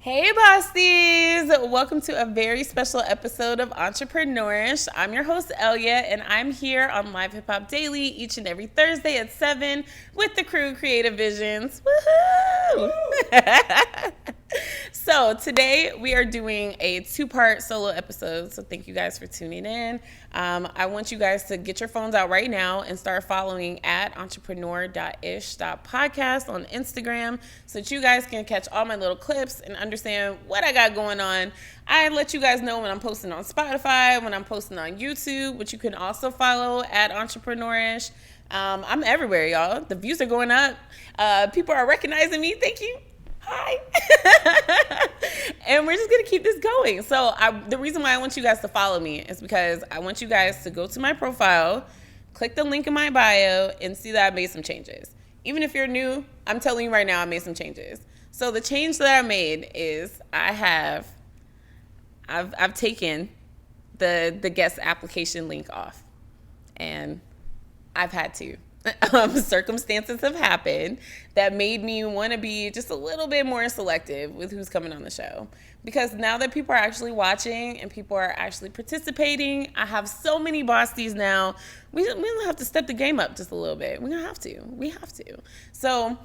Hey, Bossties! Welcome to a very special episode of Entrepreneurish. I'm your host, Elia, and I'm here on Live Hip Hop Daily each and every Thursday at 7 with the crew Creative Visions. Woohoo! So today we are doing a two-part solo episode, so thank you guys for tuning in. I want you guys to get your phones out right now and start following at entrepreneur.ish.podcast on Instagram so that you guys can catch all my little clips and understand what I got going on. I let you guys know when I'm posting on Spotify, when I'm posting on YouTube, which you can also follow at Entrepreneurish. I'm everywhere, y'all. The views are going up. People are recognizing me. Thank you. Hi. And we're just going to keep this going. So the reason why I want you guys to follow me is because I want you guys to go to my profile, click the link in my bio, and see that I made some changes. Even if you're new, I'm telling you right now, I made some changes. So the change that I made is I've taken the guest application link off, and I've had to. Circumstances have happened that made me want to be just a little bit more selective with who's coming on the show. Because now that people are actually watching and people are actually participating, I have so many Bossties now. We don't have to step the game up just a little bit. We're going to have to. We have to. So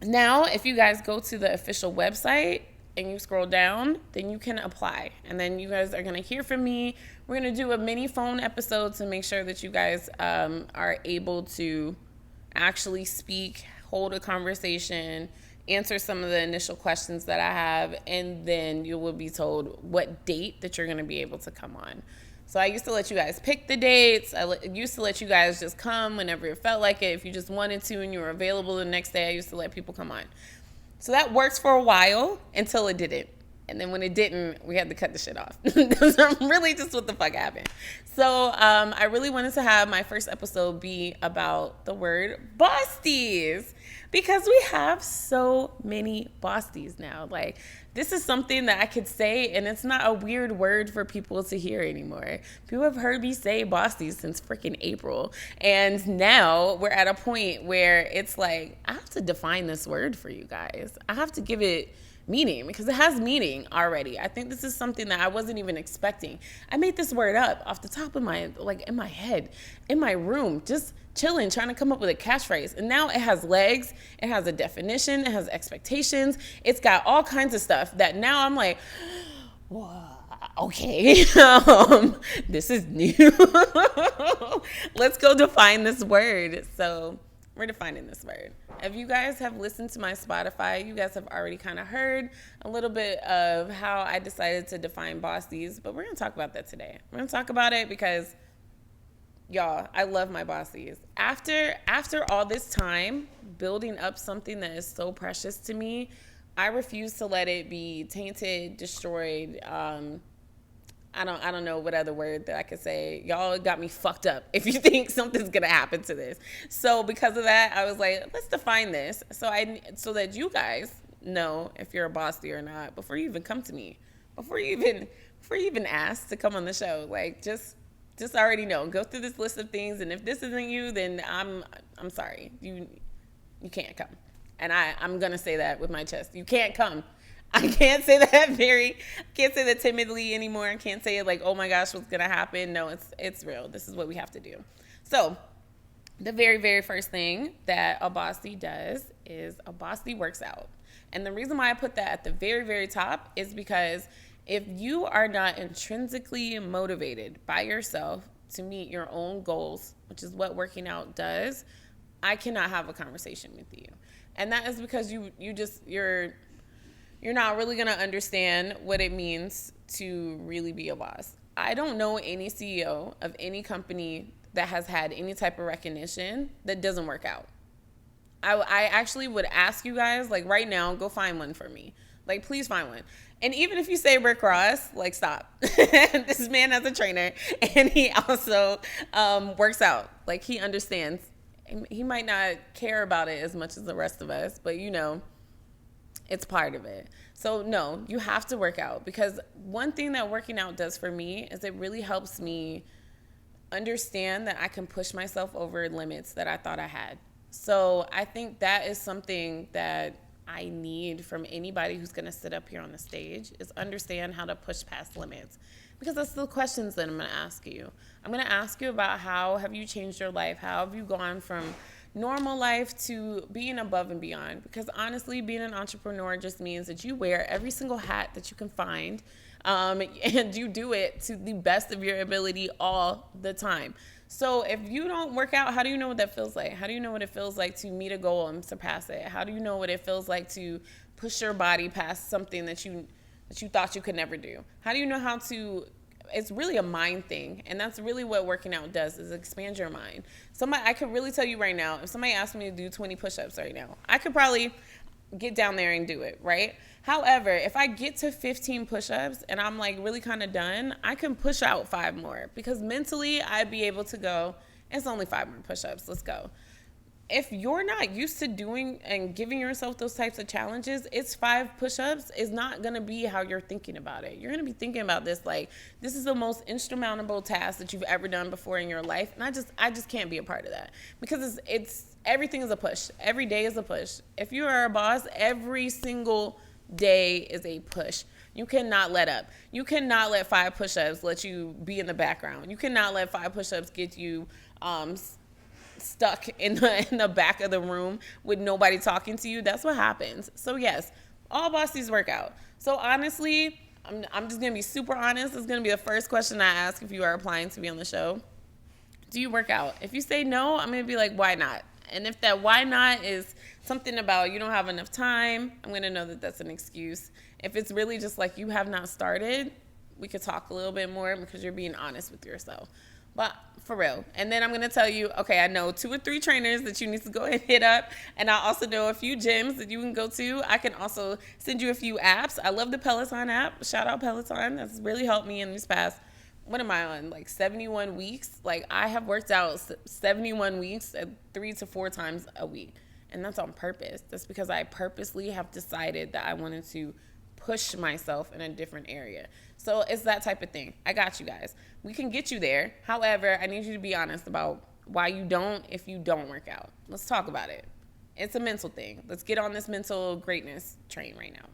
now if you guys go to the official website and you scroll down, then you can apply. And then you guys are going to hear from me. We're going to do a mini phone episode to make sure that you guys are able to actually speak, hold a conversation, answer some of the initial questions that I have, and then you will be told what date that you're going to be able to come on. So I used to let you guys pick the dates. I used to let you guys just come whenever it felt like it. If you just wanted to and you were available the next day, I used to let people come on. So that worked for a while until it didn't. And then when it didn't, we had to cut the shit off. That's really just what the fuck happened. So I really wanted to have my first episode be about the word Bossties, because we have so many Bossties now. Like, this is something that I could say, and it's not a weird word for people to hear anymore. People have heard me say Bossties since freaking April. And now we're at a point where it's like, I have to define this word for you guys. I have to give it meaning, because it has meaning already. I think this is something that I wasn't even expecting. I made this word up off the top of my, like, in my head, in my room, just chilling, trying to come up with a catchphrase. And now it has legs, it has a definition, it has expectations, it's got all kinds of stuff that now I'm like, whoa. Okay, this is new. Let's go define this word. So we're defining this word. If you guys have listened to my Spotify, you guys have already kind of heard a little bit of how I decided to define Bossties, but we're going to talk about that today. We're going to talk about it because, y'all, I love my Bossties. After all this time building up something that is so precious to me, I refuse to let it be tainted, destroyed, I don't know what other word that I could say. Y'all got me fucked up if you think something's gonna happen to this. So because of that, I was like, let's define this so that you guys know if you're a Bosstie or not before you even come to me, before you even ask to come on the show. Like, just already know. Go through this list of things, and if this isn't you, then I'm sorry. You can't come. And I'm gonna say that with my chest. You can't come. I can't say that timidly anymore. I can't say it like, oh my gosh, what's going to happen? No, it's real. This is what we have to do. So the very, very first thing that a Bosstie does is a Bosstie works out. And the reason why I put that at the very, very top is because if you are not intrinsically motivated by yourself to meet your own goals, which is what working out does, I cannot have a conversation with you. And that is because you're not really going to understand what it means to really be a boss. I don't know any CEO of any company that has had any type of recognition that doesn't work out. I actually would ask you guys, like, right now, go find one for me. Like, please find one. And even if you say Rick Ross, like, stop. This man has a trainer, and he also works out. Like, he understands. He might not care about it as much as the rest of us, but, you know, it's part of it. So no, you have to work out, because one thing that working out does for me is it really helps me understand that I can push myself over limits that I thought I had. So I think that is something that I need from anybody who's going to sit up here on the stage is understand how to push past limits. Because that's the questions that I'm going to ask you. I'm going to ask you about how have you changed your life? How have you gone from normal life to being above and beyond? Because honestly, being an entrepreneur just means that you wear every single hat that you can find, and you do it to the best of your ability all the time. So if you don't work out, how do you know what that feels like? How do you know what it feels like to meet a goal and surpass it? How do you know what it feels like to push your body past something that you thought you could never do? How do you know how to, it's really a mind thing. And that's really what working out does, is expand your mind. I could really tell you right now, if somebody asked me to do 20 push-ups right now, I could probably get down there and do it, right? However, if I get to 15 push-ups and I'm like really kind of done, I can push out 5 more, because mentally I'd be able to go, it's only 5 more push-ups, let's go. If you're not used to doing and giving yourself those types of challenges, it's 5 push-ups is not going to be how you're thinking about it. You're going to be thinking about this like, this is the most insurmountable task that you've ever done before in your life. And I just can't be a part of that, because it's everything is a push. Every day is a push. If you are a boss, every single day is a push. You cannot let up. You cannot let 5 push-ups let you be in the background. You cannot let 5 push-ups get you stuck in the back of the room with nobody talking to you. That's what happens. So yes, all Bossties work out. So honestly, I'm just gonna be super honest. It's gonna be the first question I ask if you are applying to be on the show. Do you work out? If you say no, I'm gonna be like, why not? And if that why not is something about you don't have enough time, I'm gonna know that that's an excuse. If it's really just like you have not started, we could talk a little bit more, because you're being honest with yourself. But for real. And then I'm going to tell you, okay, I know 2 or 3 trainers that you need to go and hit up. And I also know a few gyms that you can go to. I can also send you a few apps. I love the Peloton app. Shout out Peloton. That's really helped me in these past, what am I on, like 71 weeks? Like I have worked out 71 weeks 3 to 4 times a week. And that's on purpose. That's because I purposely have decided that I wanted to push myself in a different area. So it's that type of thing. I got you guys. We can get you there. However, I need you to be honest about why you don't if you don't work out. Let's talk about it. It's a mental thing. Let's get on this mental greatness train right now.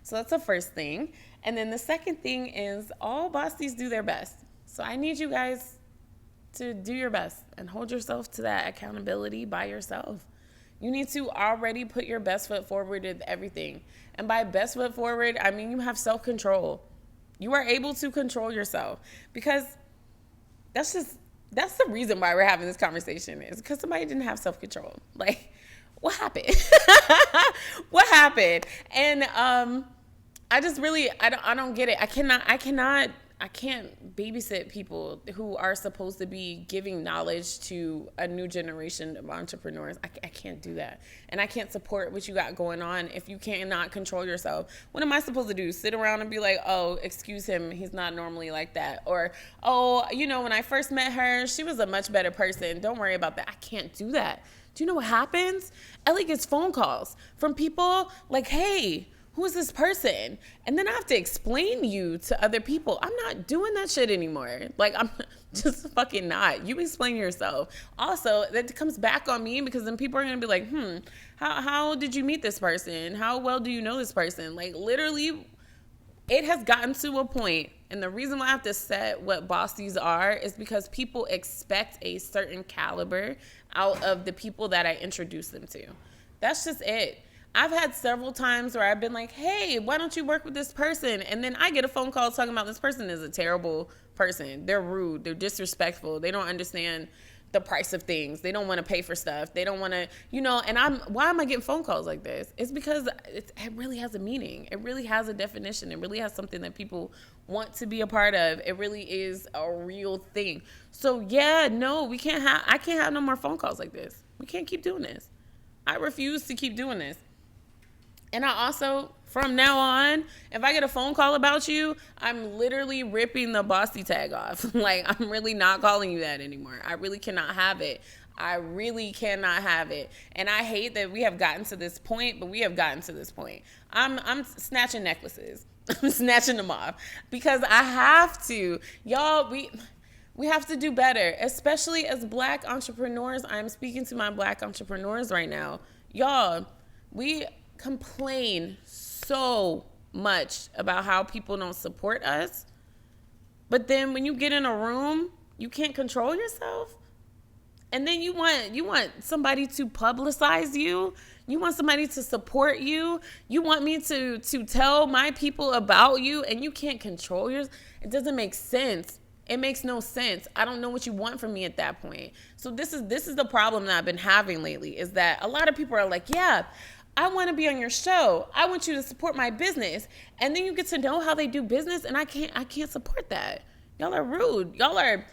So that's the first thing. And then the second thing is all Bossties do their best. So I need you guys to do your best and hold yourself to that accountability by yourself. You need to already put your best foot forward with everything. And by best foot forward, I mean you have self-control. You are able to control yourself, because that's the reason why we're having this conversation, is because somebody didn't have self-control. Like, what happened? What happened? And I just really, I don't get it. I can't babysit people who are supposed to be giving knowledge to a new generation of entrepreneurs. I can't do that. And I can't support what you got going on if you cannot control yourself. What am I supposed to do? Sit around and be like, oh, excuse him, he's not normally like that. Or, oh, when I first met her, she was a much better person. Don't worry about that. I can't do that. Do you know what happens? Ellie gets phone calls from people like, hey, who is this person? And then I have to explain you to other people. I'm not doing that shit anymore. Like, I'm just fucking not. You explain yourself. Also, that comes back on me, because then people are going to be like, how did you meet this person? How well do you know this person? Like, literally, it has gotten to a point, and the reason why I have to set what Bossties are is because people expect a certain caliber out of the people that I introduce them to. That's just it. I've had several times where I've been like, hey, why don't you work with this person? And then I get a phone call talking about this person is a terrible person. They're rude. They're disrespectful. They don't understand the price of things. They don't want to pay for stuff. They don't want to, and why am I getting phone calls like this? It's because it really has a meaning. It really has a definition. It really has something that people want to be a part of. It really is a real thing. So yeah, no, I can't have no more phone calls like this. We can't keep doing this. I refuse to keep doing this. And I also, from now on, if I get a phone call about you, I'm literally ripping the Bosstie tag off. Like, I'm really not calling you that anymore. I really cannot have it. I really cannot have it. And I hate that we have gotten to this point, but we have gotten to this point. I'm snatching necklaces. I'm snatching them off because I have to. Y'all, we have to do better, especially as Black entrepreneurs. I'm speaking to my Black entrepreneurs right now. Y'all, we complain so much about how people don't support us. But then when you get in a room, you can't control yourself. And then you want somebody to publicize you. You want somebody to support you. You want me to tell my people about you, and you can't control yours. It doesn't make sense. It makes no sense. I don't know what you want from me at that point. So this is the problem that I've been having lately, is that a lot of people are like, yeah, I want to be on your show. I want you to support my business. And then you get to know how they do business, and I can't support that. Y'all are rude. Y'all are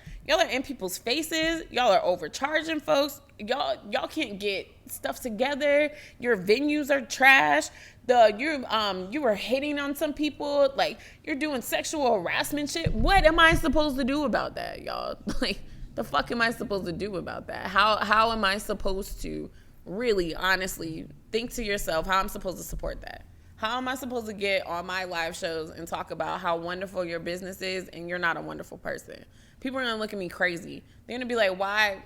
in people's faces. Y'all are overcharging folks. Y'all can't get stuff together. Your venues are trash. You were hitting on some people. Like, you're doing sexual harassment shit. What am I supposed to do about that, y'all? Like, the fuck am I supposed to do about that? How am I supposed to really, honestly, think to yourself how I'm supposed to support that? How am I supposed to get on my live shows and talk about how wonderful your business is and you're not a wonderful person? People are gonna look at me crazy. They're gonna be like, why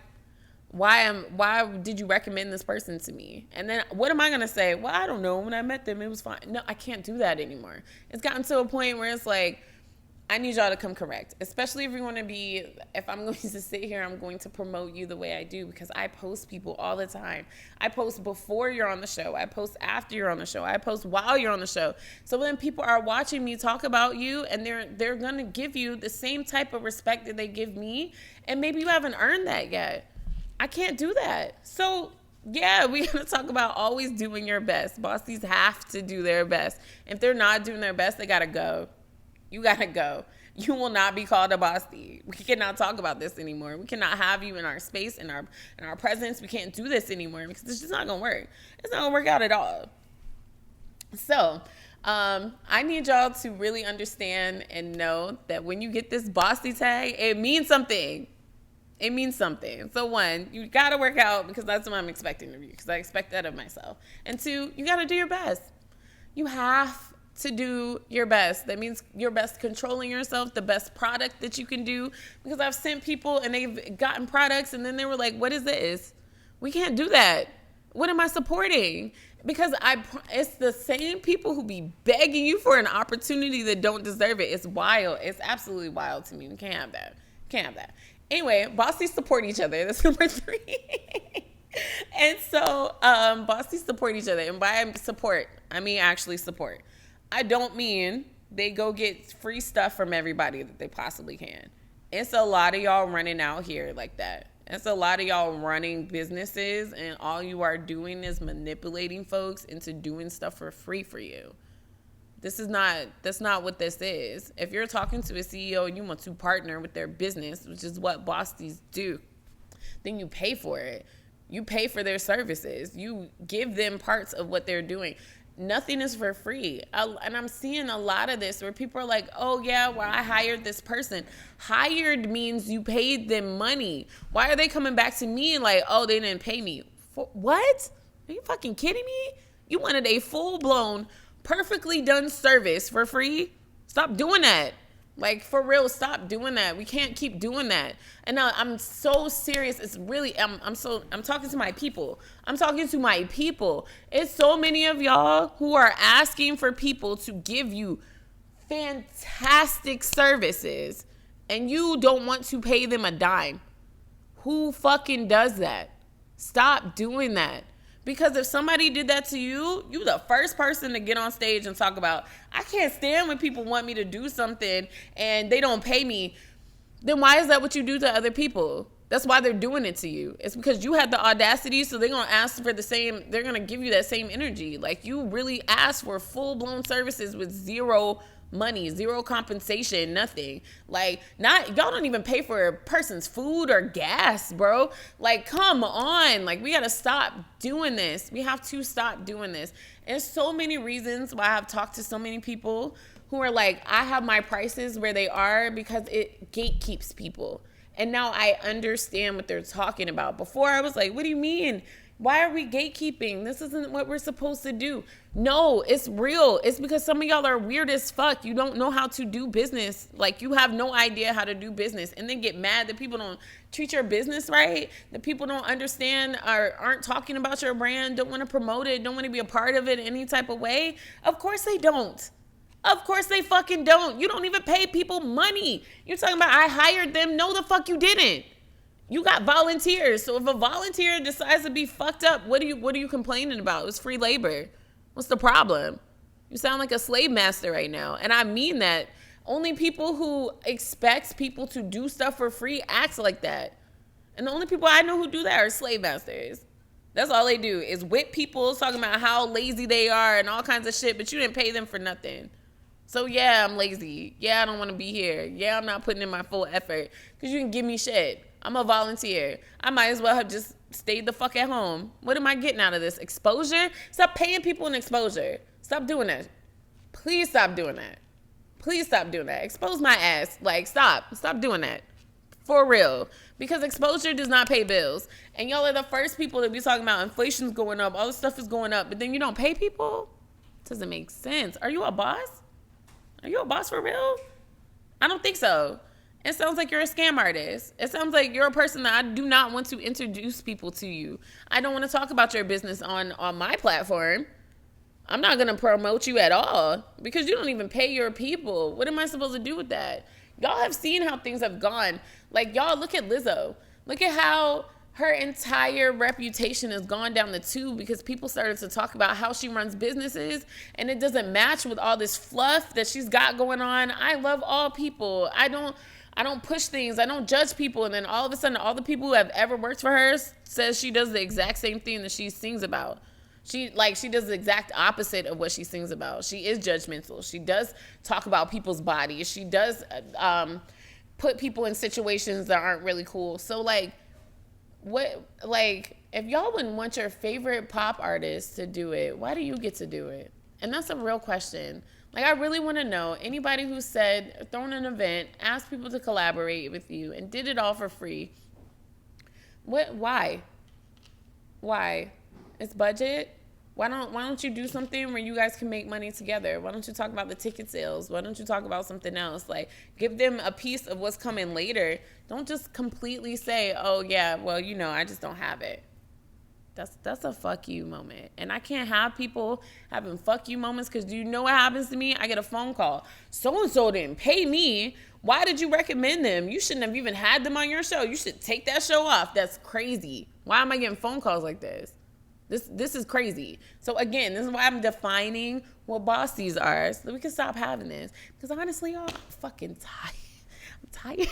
did you recommend this person to me? And then what am I gonna say? Well, I don't know. When I met them, it was fine. No, I can't do that anymore. It's gotten to a point where it's like, I need y'all to come correct, especially if I'm going to sit here, I'm going to promote you the way I do, because I post people all the time. I post before you're on the show. I post after you're on the show. I post while you're on the show. So then people are watching me talk about you, and they're going to give you the same type of respect that they give me. And maybe you haven't earned that yet. I can't do that. So yeah, we're going to talk about always doing your best. Bossties have to do their best. If they're not doing their best, they got to go. You got to go. You will not be called a Bosstie. We cannot talk about this anymore. We cannot have you in our space, in our presence. We can't do this anymore because it's just not going to work. It's not going to work out at all. So I need y'all to really understand and know that when you get this Bosstie tag, it means something. It means something. So one, you got to work out, because that's what I'm expecting of you, because I expect that of myself. And two, you got to do your best. You have to do your best. That means your best controlling yourself, the best product that you can do. Because I've sent people and they've gotten products and then they were like, what is this? We can't do that. What am I supporting? Because it's the same people who be begging you for an opportunity that don't deserve it. It's wild. It's absolutely wild to me. We can't have that. Can't have that. Anyway, Bossties support each other. That's number 3. And so Bossties support each other. And by support, I mean actually support. I don't mean they go get free stuff from everybody that they possibly can. It's a lot of y'all running out here like that. It's a lot of y'all running businesses, and all you are doing is manipulating folks into doing stuff for free for you. That's not what this is. If you're talking to a CEO and you want to partner with their business, which is what Bossties do, then you pay for it. You pay for their services. You give them parts of what they're doing. Nothing is for free. And I'm seeing a lot of this where people are like, oh yeah, well, I hired this person. Hired means you paid them money. Why are they coming back to me and like, oh, they didn't pay me? For what? Are you fucking kidding me? You wanted a full-blown, perfectly done service for free? Stop doing that. Like, for real, stop doing that. We can't keep doing that. And now I'm so serious. It's really, I'm talking to my people. I'm talking to my people. It's so many of y'all who are asking for people to give you fantastic services, and you don't want to pay them a dime. Who fucking does that? Stop doing that. Because if somebody did that to you, you the first person to get on stage and talk about, I can't stand when people want me to do something and they don't pay me. Then why is that what you do to other people? That's why they're doing it to you. It's because you had the audacity, so they're going to ask for the same, they're going to give you that same energy. Like, you really asked for full-blown services with zero money, zero compensation, nothing. Like, y'all don't even pay for a person's food or gas, bro. Like, come on. Like, we gotta stop doing this. We have to stop doing this. There's so many reasons why I've talked to so many people who are like, I have my prices where they are because it gatekeeps people. And now I understand what they're talking about. Before I was like, what do you mean Why are we gatekeeping? This isn't what we're supposed to do. No, it's real. It's because some of y'all are weird as fuck. You don't know how to do business. Like, you have no idea how to do business, and then get mad that people don't treat your business right, that people don't understand or aren't talking about your brand, don't want to promote it, don't want to be a part of it in any type of way. Of course they don't. Of course they fucking don't. You don't even pay people money. You're talking about I hired them. No, the fuck you didn't. You got volunteers. So if a volunteer decides to be fucked up, what are you complaining about? It's free labor. What's the problem? You sound like a slave master right now. And I mean that. Only people who expect people to do stuff for free act like that. And the only people I know who do that are slave masters. That's all they do is whip people, talking about how lazy they are and all kinds of shit, but you didn't pay them for nothing. So yeah, I'm lazy. Yeah, I don't want to be here. Yeah, I'm not putting in my full effort because you can give me shit. I'm a volunteer. I might as well have just stayed the fuck at home. What am I getting out of this? Exposure? Stop paying people in exposure. Stop doing that. Please stop doing that. Please stop doing that. Expose my ass. Like, stop. Stop doing that. For real. Because exposure does not pay bills. And y'all are the first people to be talking about inflation's going up. All this stuff is going up. But then you don't pay people? Doesn't make sense. Are you a boss? Are you a boss for real? I don't think so. It sounds like you're a scam artist. It sounds like you're a person that I do not want to introduce people to you. I don't want to talk about your business on my platform. I'm not going to promote you at all because you don't even pay your people. What am I supposed to do with that? Y'all have seen how things have gone. Like, y'all look at Lizzo. Look at how her entire reputation has gone down the tube because people started to talk about how she runs businesses, and it doesn't match with all this fluff that she's got going on. I love all people. I don't push things. I don't judge people. And then all of a sudden, all the people who have ever worked for her says she does the exact same thing that she sings about. She does the exact opposite of what she sings about. She is judgmental. She does talk about people's bodies. She does put people in situations that aren't really cool. So if y'all wouldn't want your favorite pop artist to do it, why do you get to do it? And that's a real question. Like, I really want to know anybody who said, thrown an event, asked people to collaborate with you, and did it all for free. Why? It's budget. Why don't you do something where you guys can make money together? Why don't you talk about the ticket sales? Why don't you talk about something else? Like, give them a piece of what's coming later. Don't just completely say, oh yeah, well, I just don't have it. That's a fuck you moment. And I can't have people having fuck you moments because do you know what happens to me? I get a phone call. So-and-so didn't pay me. Why did you recommend them? You shouldn't have even had them on your show. You should take that show off. That's crazy. Why am I getting phone calls like this? This is crazy. So again, this is why I'm defining what Bossties are so we can stop having this. Because honestly, y'all, I'm fucking tired. I'm tired.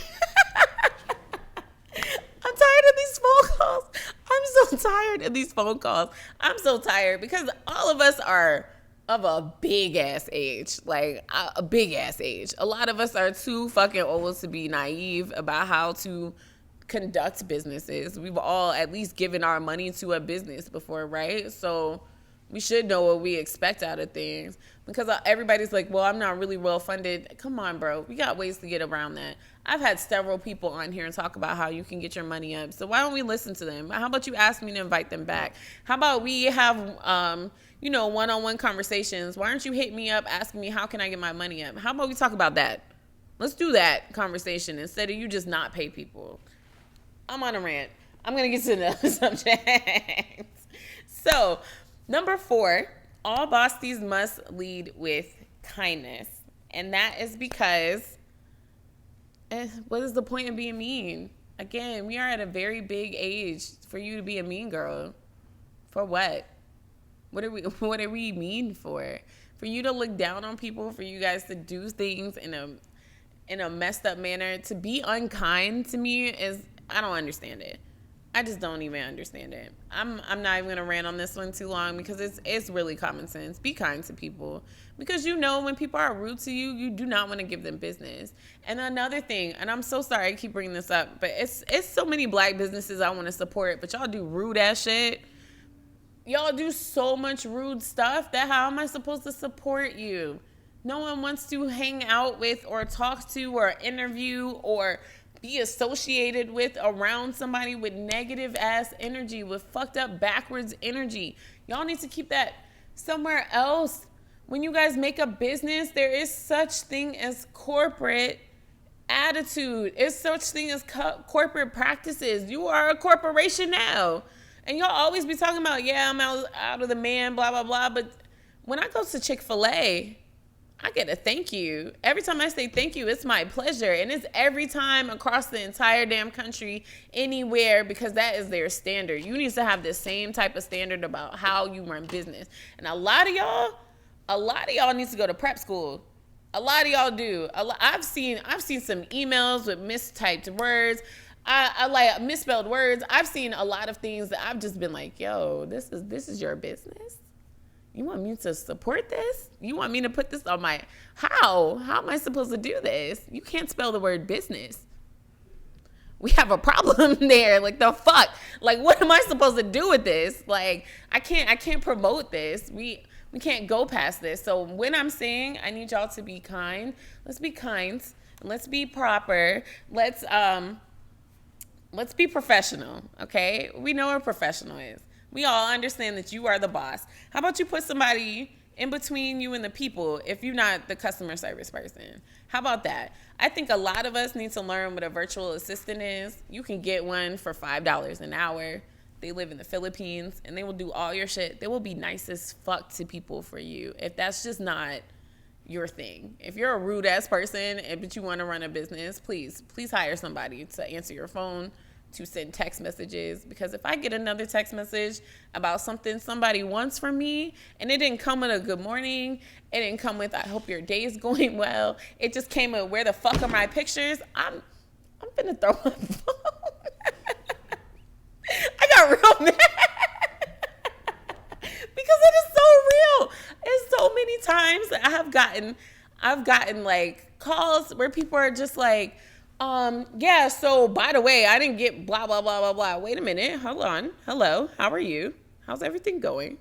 I'm tired of these phone calls. I'm so tired of these phone calls. I'm so tired because all of us are of a big ass age, like a big ass age. A lot of us are too fucking old to be naive about how to conduct businesses. We've all at least given our money to a business before, right? So we should know what we expect out of things because everybody's like, well, I'm not really well funded. Come on, bro. We got ways to get around that. I've had several people on here and talk about how you can get your money up. So why don't we listen to them? How about you ask me to invite them back? How about we have, one-on-one conversations? Why aren't you hit me up asking me, how can I get my money up? How about we talk about that? Let's do that conversation instead of you just not pay people. I'm on a rant. I'm going to get to another subject. So, number 4, all Bossties must lead with kindness. And that is because, what is the point of being mean? Again, we are at a very big age for you to be a mean girl. For what? What are we mean for? For you to look down on people, for you guys to do things in a messed up manner, to be unkind to me is, I don't understand it. I just don't even understand it. I'm not even gonna rant on this one too long because it's really common sense. Be kind to people because when people are rude to you, you do not want to give them business. And another thing, and I'm so sorry I keep bringing this up, but it's so many black businesses I want to support, but y'all do rude ass shit. Y'all do so much rude stuff that how am I supposed to support you? No one wants to hang out with or talk to or interview or be associated with around somebody with negative ass energy, with fucked up backwards energy. Y'all need to keep that somewhere else. When you guys make a business, there is such thing as corporate attitude. It's such thing as corporate practices. You are a corporation now. And y'all always be talking about, yeah, I'm out of the man, blah, blah, blah. But when I go to Chick-fil-A, I get a thank you. Every time I say thank you, it's my pleasure. And it's every time across the entire damn country, anywhere, because that is their standard. You need to have the same type of standard about how you run business. And a lot of y'all need to go to prep school. A lot of y'all do. I've seen some emails with mistyped words. I like misspelled words. I've seen a lot of things that I've just been like, yo, this is your business? You want me to support this? You want me to put this on my... How am I supposed to do this? You can't spell the word business. We have a problem there. Like, the fuck? Like, what am I supposed to do with this? Like, I can't promote this. We can't go past this. So when I'm saying I need y'all to be kind, let's be kind. Let's be proper. Let's be professional, okay? We know what a professional is. We all understand that you are the boss. How about you put somebody in between you and the people if you're not the customer service person? How about that? I think a lot of us need to learn what a virtual assistant is. You can get one for $5 an hour. They live in the Philippines, and they will do all your shit. They will be nice as fuck to people for you if that's just not your thing. If you're a rude-ass person but you want to run a business, please hire somebody to answer your phone, to send text messages, because if I get another text message about something somebody wants from me and it didn't come with a good morning, it didn't come with I hope your day is going well, it just came with where the fuck are my pictures, I'm gonna throw my phone. I got real mad because it is so real. It's so many times that I've gotten like calls where people are just like, yeah, so by the way, I didn't get blah, blah, blah, blah, blah. Wait a minute. Hold on. Hello. How are you? How's everything going?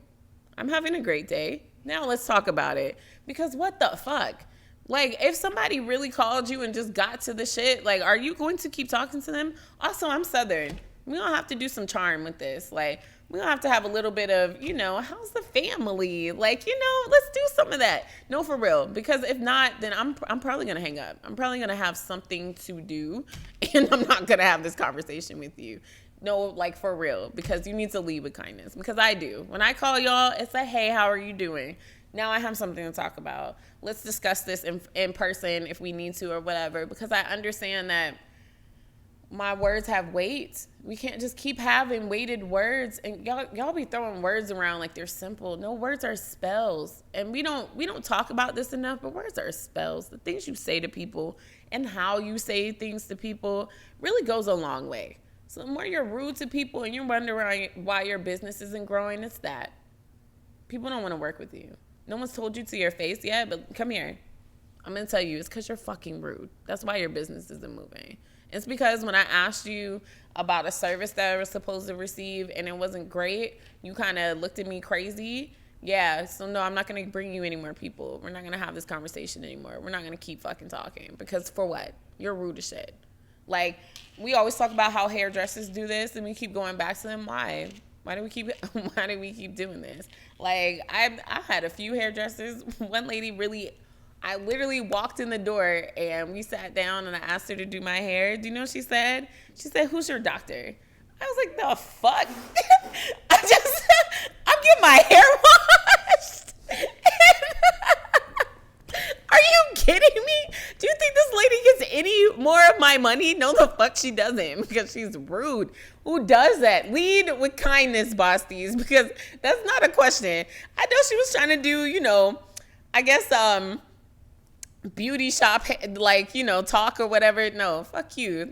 I'm having a great day. Now let's talk about it. Because what the fuck? Like, if somebody really called you and just got to the shit, like, are you going to keep talking to them? Also, I'm Southern. We don't have to do some charm with this. Like, we don't have to have a little bit of, how's the family? Like, let's do some of that. No, for real. Because if not, then I'm probably going to hang up. I'm probably going to have something to do, and I'm not going to have this conversation with you. No, like, for real. Because you need to lead with kindness. Because I do. When I call y'all, it's like, hey, how are you doing? Now I have something to talk about. Let's discuss this in person if we need to or whatever. Because I understand that my words have weight. We can't just keep having weighted words, and y'all be throwing words around like they're simple. No, words are spells, and we don't talk about this enough, but words are spells. The things you say to people and how you say things to people really goes a long way. So the more you're rude to people and you're wondering why your business isn't growing, it's that people don't want to work with you. No one's told you to your face yet, but come here. I'm going to tell you, it's because you're fucking rude. That's why your business isn't moving. It's because when I asked you about a service that I was supposed to receive and it wasn't great, you kind of looked at me crazy. Yeah, so no, I'm not going to bring you any more people. We're not going to have this conversation anymore. We're not going to keep fucking talking. Because for what? You're rude as shit. Like, we always talk about how hairdressers do this and we keep going back to them. Why? Why do we keep doing this? Like, I've had a few hairdressers. One lady I literally walked in the door and we sat down and I asked her to do my hair. Do you know what she said? She said, "Who's your doctor?" I was like, the fuck? I'm getting my hair washed. Are you kidding me? Do you think this lady gets any more of my money? No, the fuck she doesn't, because she's rude. Who does that? Lead with kindness, Bossties, because that's not a question. I know she was trying to do, I guess, beauty shop, like, talk or whatever. No, fuck you.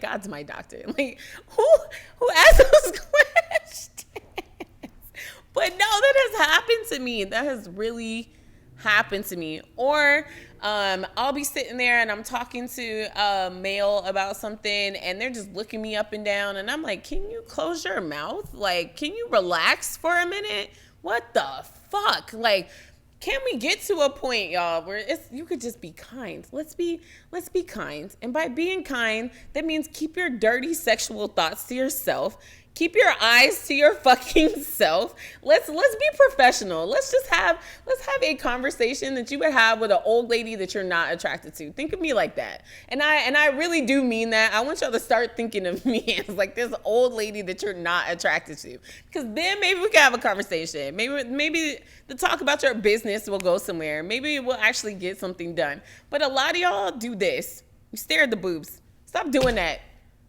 God's my doctor. Like, who asked those questions? But no, that has happened to me. That has really happened to me. Or I'll be sitting there and I'm talking to a male about something and they're just looking me up and down and I'm like, can you close your mouth? Like, can you relax for a minute? What the fuck? Like, can we get to a point, y'all, where you could just be kind? Let's be kind. And by being kind, that means keep your dirty sexual thoughts to yourself. Keep your eyes to your fucking self. Let's be professional. Let's have a conversation that you would have with an old lady that you're not attracted to. Think of me like that. And I really do mean that. I want y'all to start thinking of me as like this old lady that you're not attracted to. Because then maybe we can have a conversation. Maybe the talk about your business will go somewhere. Maybe we'll actually get something done. But a lot of y'all do this. You stare at the boobs. Stop doing that.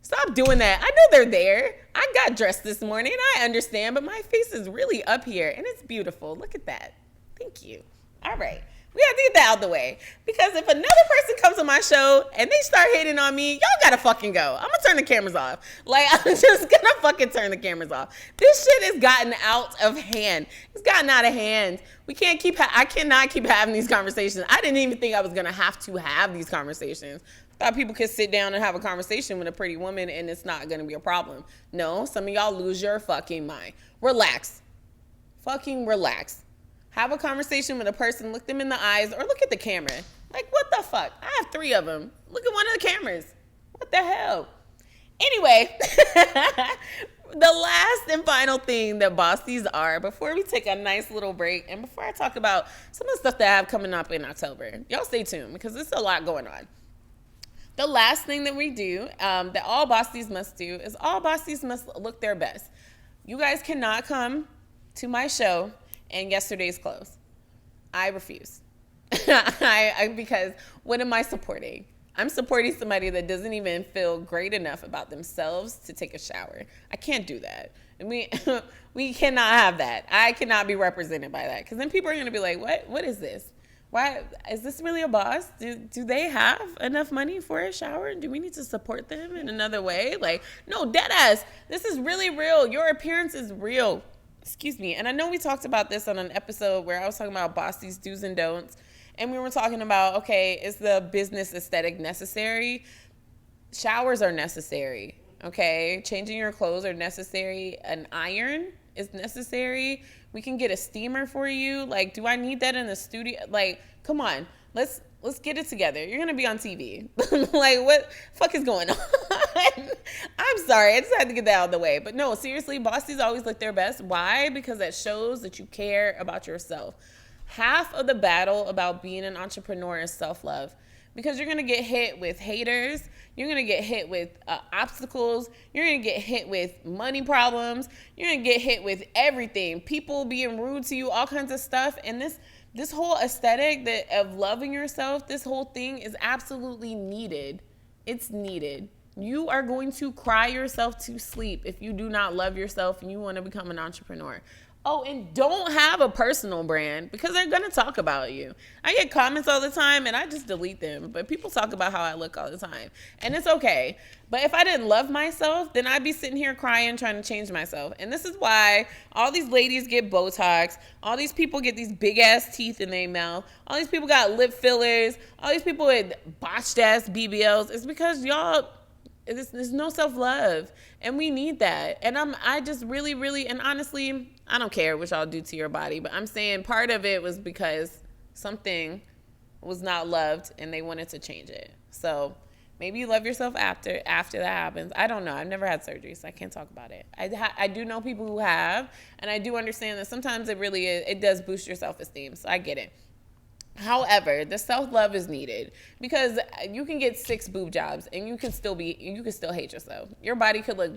Stop doing that. I know they're there. I got dressed this morning. I understand, but my face is really up here, and it's beautiful. Look at that. Thank you. All right. We have to get that out the way. Because if another person comes on my show and they start hating on me, y'all gotta fucking go. I'm gonna turn the cameras off. Like, I'm just gonna fucking turn the cameras off. This shit has gotten out of hand. It's gotten out of hand. I cannot keep having these conversations. I didn't even think I was gonna have to have these conversations. Thought people could sit down and have a conversation with a pretty woman and it's not going to be a problem. No, some of y'all lose your fucking mind. Relax. Fucking relax. Have a conversation with a person, look them in the eyes, or look at the camera. Like, what the fuck? I have 3 of them. Look at one of the cameras. What the hell? Anyway, the last and final thing that Bossties are, before we take a nice little break, and before I talk about some of the stuff that I have coming up in October, y'all stay tuned because there's a lot going on. The last thing that we do, that all Bossties must do, is all Bossties must look their best. You guys cannot come to my show in yesterday's clothes. I refuse. Because what am I supporting? I'm supporting somebody that doesn't even feel great enough about themselves to take a shower. I can't do that. And we cannot have that. I cannot be represented by that. Because then people are going to be like, what is this? Why is this really a boss? Do they have enough money for a shower? Do we need to support them in another way? Like, no, deadass. This is really real. Your appearance is real. Excuse me. And I know we talked about this on an episode where I was talking about Bossties do's and don'ts. And we were talking about, okay, is the business aesthetic necessary? Showers are necessary. Okay. Changing your clothes are necessary. An iron is necessary. We can get a steamer for you. Like, do I need that in the studio? Like, come on. Let's get it together. You're going to be on TV. Like, what the fuck is going on? I'm sorry. I just had to get that out of the way. But no, seriously, Bossties always look their best. Why? Because that shows that you care about yourself. Half of the battle about being an entrepreneur is self-love. Because you're going to get hit with haters. You're going to get hit with obstacles. You're going to get hit with money problems. You're going to get hit with everything. People being rude to you, all kinds of stuff. And this whole aesthetic of loving yourself, this whole thing is absolutely needed. It's needed. You are going to cry yourself to sleep if you do not love yourself and you want to become an entrepreneur. Oh, and don't have a personal brand because they're going to talk about you. I get comments all the time and I just delete them. But people talk about how I look all the time. And it's okay. But if I didn't love myself, then I'd be sitting here crying trying to change myself. And this is why all these ladies get Botox. All these people get these big ass teeth in their mouth. All these people got lip fillers. All these people with botched ass BBLs. It's because y'all... There's no self-love, and we need that. And I just really, really, and honestly, I don't care what y'all do to your body, but I'm saying part of it was because something was not loved, and they wanted to change it. So maybe you love yourself after that happens. I don't know. I've never had surgery, so I can't talk about it. I do know people who have, and I do understand that sometimes it does boost your self-esteem. So I get it. However, the self-love is needed because you can get 6 boob jobs and you can still hate yourself. Your body could look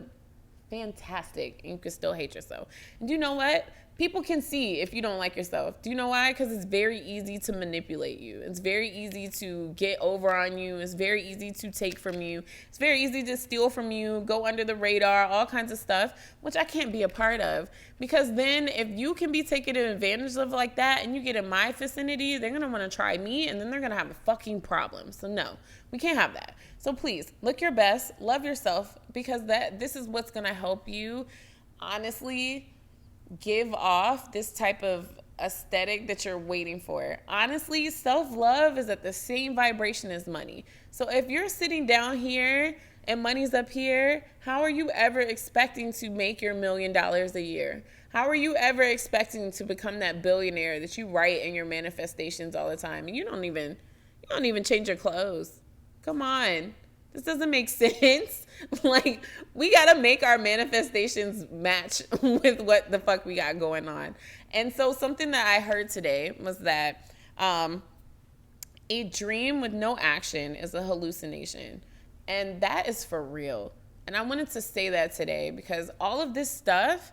fantastic and you can still hate yourself. And do you know what? People can see if you don't like yourself. Do you know why? Because it's very easy to manipulate you. It's very easy to get over on you. It's very easy to take from you. It's very easy to steal from you, go under the radar, all kinds of stuff, which I can't be a part of. Because then if you can be taken advantage of like that and you get in my vicinity, they're going to want to try me and then they're going to have a fucking problem. So no, we can't have that. So please, look your best, love yourself, because this is what's going to help you honestly give off this type of aesthetic that you're waiting for. Honestly, self-love is at the same vibration as money. So if you're sitting down here and money's up here, how are you ever expecting to make your $1 million a year? How are you ever expecting to become that billionaire that you write in your manifestations all the time and you don't even change your clothes? Come on. This doesn't make sense. Like, we got to make our manifestations match with what the fuck we got going on. And so something that I heard today was that a dream with no action is a hallucination. And that is for real. And I wanted to say that today because all of this stuff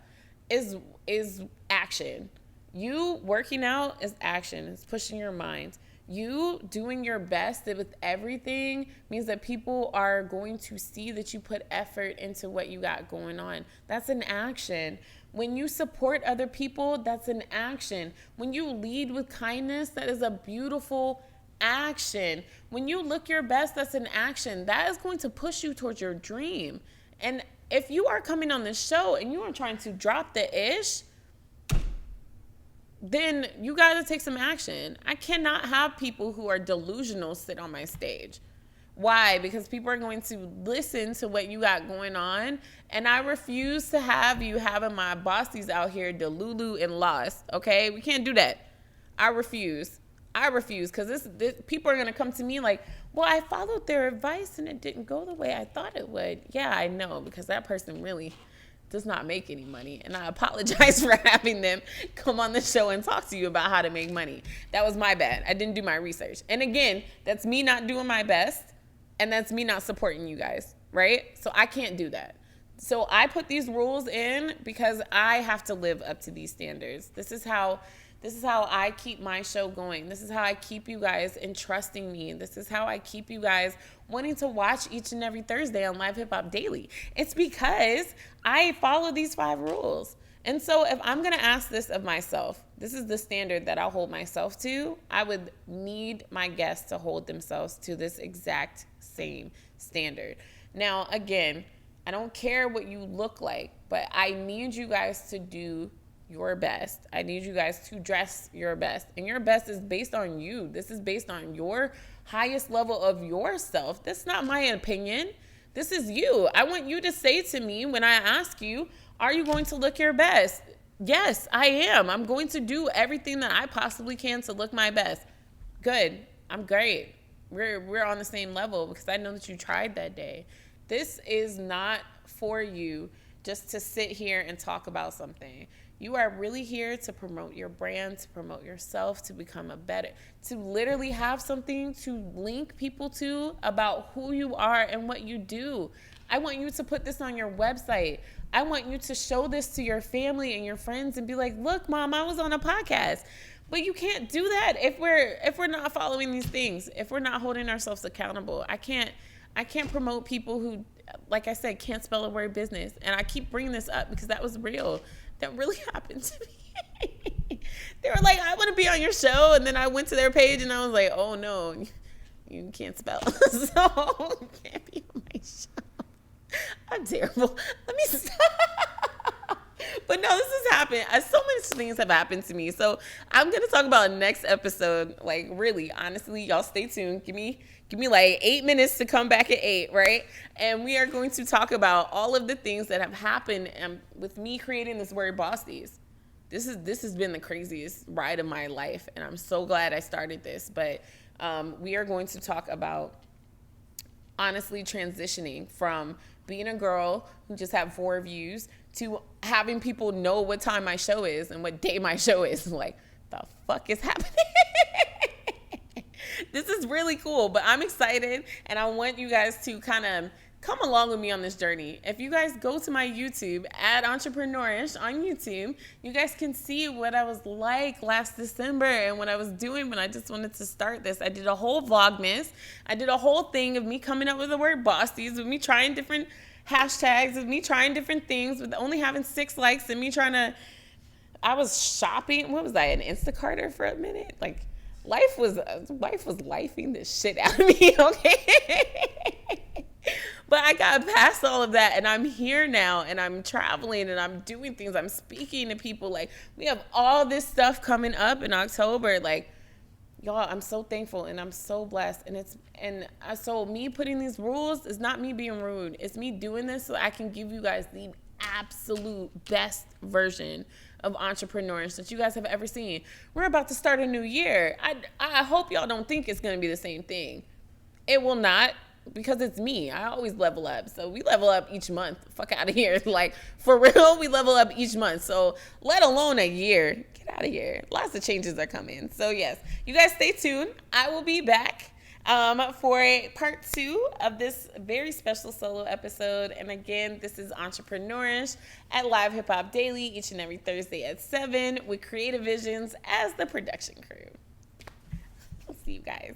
is action. You working out is action. It's pushing your mind. You doing your best with everything means that people are going to see that you put effort into what you got going on. That's an action. When you support other people, that's an action. When you lead with kindness, that is a beautiful action. When you look your best, that's an action. That is going to push you towards your dream. And if you are coming on this show and you are trying to drop the ish, then you got to take some action. I cannot have people who are delusional sit on my stage. Why? Because people are going to listen to what you got going on. And I refuse to have you having my bossies out here delulu and lost. Okay? We can't do that. I refuse. Because this people are going to come to me like, well, I followed their advice and it didn't go the way I thought it would. Yeah, I know, because that person really does not make any money. And I apologize for having them come on the show and talk to you about how to make money. That was my bad. I didn't do my research. And again, that's me not doing my best. And that's me not supporting you guys, right? So I can't do that. So I put these rules in because I have to live up to these standards. This is how I keep my show going. This is how I keep you guys entrusting me. This is how I keep you guys wanting to watch each and every Thursday on Live Hip Hop Daily. It's because I follow these 5 rules. And so if I'm going to ask this of myself, this is the standard that I'll hold myself to, I would need my guests to hold themselves to this exact same standard. Now, again, I don't care what you look like, but I need you guys to do your best. I need you guys to dress your best. And your best is based on you. This is based on your highest level of yourself. That's not my opinion. This is you. I want you to say to me when I ask you, are you going to look your best? Yes, I am. I'm going to do everything that I possibly can to look my best. Good. I'm great. We're on the same level because I know that you tried that day. This is not for you just to sit here and talk about something. You are really here to promote your brand, to promote yourself, to become to literally have something to link people to about who you are and what you do. I want you to put this on your website. I want you to show this to your family and your friends and be like, look, Mom, I was on a podcast. But you can't do that if we're not following these things, if we're not holding ourselves accountable. I can't promote people who, like I said, can't spell a word business. And I keep bringing this up because that was real. That really happened to me. They were like, I want to be on your show. And then I went to their page and I was like, oh no, you can't spell. So you can't be on my show. I'm terrible. Let me stop. But no, this has happened. So many things have happened to me. So I'm going to talk about next episode. Like, really, honestly, y'all stay tuned. Give me like 8 minutes to come back at 8, right? And we are going to talk about all of the things that have happened with me creating this word Bossties. This has been the craziest ride of my life, and I'm so glad I started this. But we are going to talk about honestly transitioning from being a girl who just had 4 views to having people know what time my show is and what day my show is. Like, the fuck is happening? This is really cool, but I'm excited, and I want you guys to kind of come along with me on this journey. If you guys go to my YouTube, @Entrepreneurish on YouTube, you guys can see what I was like last December and what I was doing when I just wanted to start this. I did a whole Vlogmas. I did a whole thing of me coming up with the word Bossties, with me trying different hashtags, with me trying different things, with only having 6 likes, and me trying to, I was shopping. What was I, an Instacarter for a minute? Like, life was lifing the shit out of me, okay? But I got past all of that, and I'm here now, and I'm traveling, and I'm doing things. I'm speaking to people. Like, we have all this stuff coming up in October. Like, y'all, I'm so thankful, and I'm so blessed. So me putting these rules is not me being rude. It's me doing this so I can give you guys the absolute best version of entrepreneurs that you guys have ever seen. We're about to start a new year. I hope y'all don't think it's going to be the same thing. It will not, because it's me. I always level up. So we level up each month. Fuck out of here. Like, for real, we level up each month. So let alone a year. Get out of here. Lots of changes are coming. So yes, you guys stay tuned. I will be back for part 2 of this very special solo episode. And again, this is Entrepreneurish at Live Hip Hop Daily each and every Thursday at 7 with Creative Visions as the production crew. I'll see you guys.